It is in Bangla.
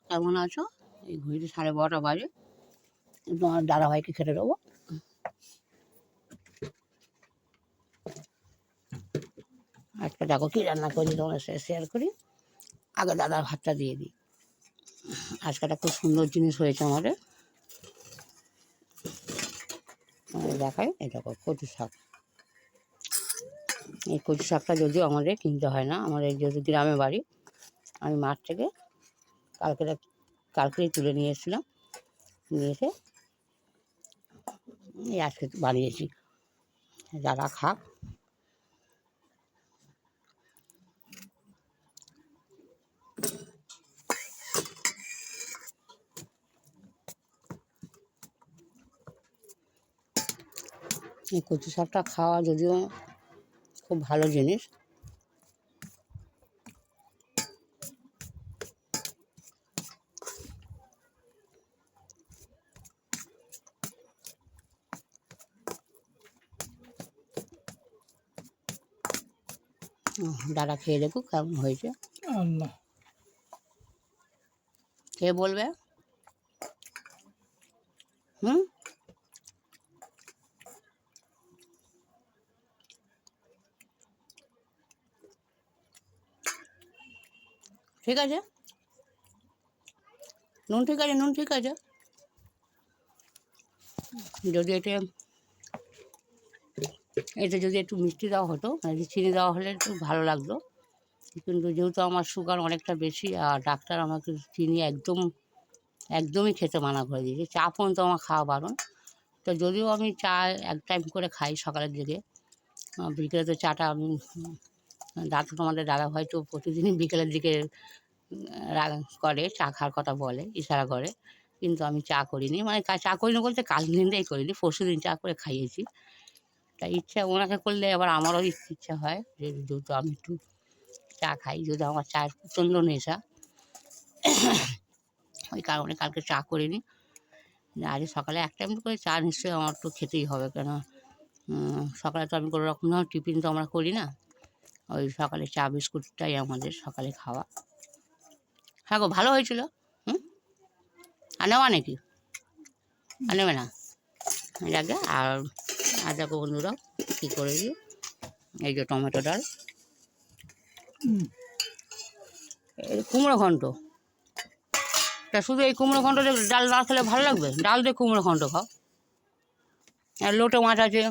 কেমন আছো? এই ঘড়িতে 12:30 বাজে। তোমার দাদাভাইকে খেতে দেবো। আজকে দেখো কী রান্না করি, তোমার সাথে শেয়ার করি। আগে দাদার ভাতটা দিয়ে দিই। আজকে একটা খুব সুন্দর জিনিস হয়েছে আমাদের। দেখাই, এই দেখো কচু শাক। এই কচু শাকটা যদিও আমাদের কিনতে হয় না, আমাদের যেহেতু গ্রামে বাড়ি। আমি মাঠ থেকে কালকেই তুলে নিয়ে এসেছিলাম, নিয়ে এসে এই আজকে বানিয়েছি। দাদা খাক। এই কচু শাকটা খাওয়া যদিও খুব ভালো জিনিস। দাদা খেয়ে দেখুক কেমন হয়েছে। কে বলবে? হুম, ঠিক আছে, নুন ঠিক আছে, নুন ঠিক আছে। যদি এটা যদি একটু মিষ্টি দেওয়া হতো, মানে চিনি দেওয়া হলে একটু ভালো লাগতো। কিন্তু যেহেতু আমার সুগার অনেকটা বেশি, আর ডাক্তার আমাকে চিনি একদমই খেতে মানা করে দিয়েছে। চা পর্যন্ত আমার খাওয়া বারণ। তো যদিও আমি চা এক টাইম করে খাই সকালের দিকে, বিকেলে তো চাটা আমি তোমাদের দাদাভাই তো প্রতিদিনই বিকেলের দিকে করে, চা খাওয়ার কথা বলে, ইশারা করে। কিন্তু আমি চা করিনি, মানে চা করিনি বলতে কাল দিনটাই করিনি, পরশু দিন চা করে খাইয়েছি। তাই ইচ্ছা ওনাকে করলে আবার আমারও ইচ্ছা হয় যে যেহেতু আমি একটু চা খাই, যদি আমার চায়ের প্রচণ্ড নেশা, ওই কারণে কালকে চা করিনি। আজ সকালে এক টাইম করে চা নিশ্চয়ই আমার তো খেতেই হবে, কেন সকালে তো আমি কোনো রকম টিফিন তো আমরা করি না। ওই সকালে চা বিস্কুটটাই আমাদের সকালে খাওয়া। হ্যাঁ গো, ভালো হয়েছিল। হুম, আর নেওয়া নাকি? আর নেবে না? যাকে আর দেখো বন্ধুরা কী করেছি। এই যে টমেটো ডাল, এই কুমড়ো ঘন্ট। তা শুধু এই কুমড়ো ঘন্ট ডাল না খেলে ভালো লাগবে? ডাল দিয়ে কুমড়ো ঘন্ট খাও। আর লোটে মাছ আছে,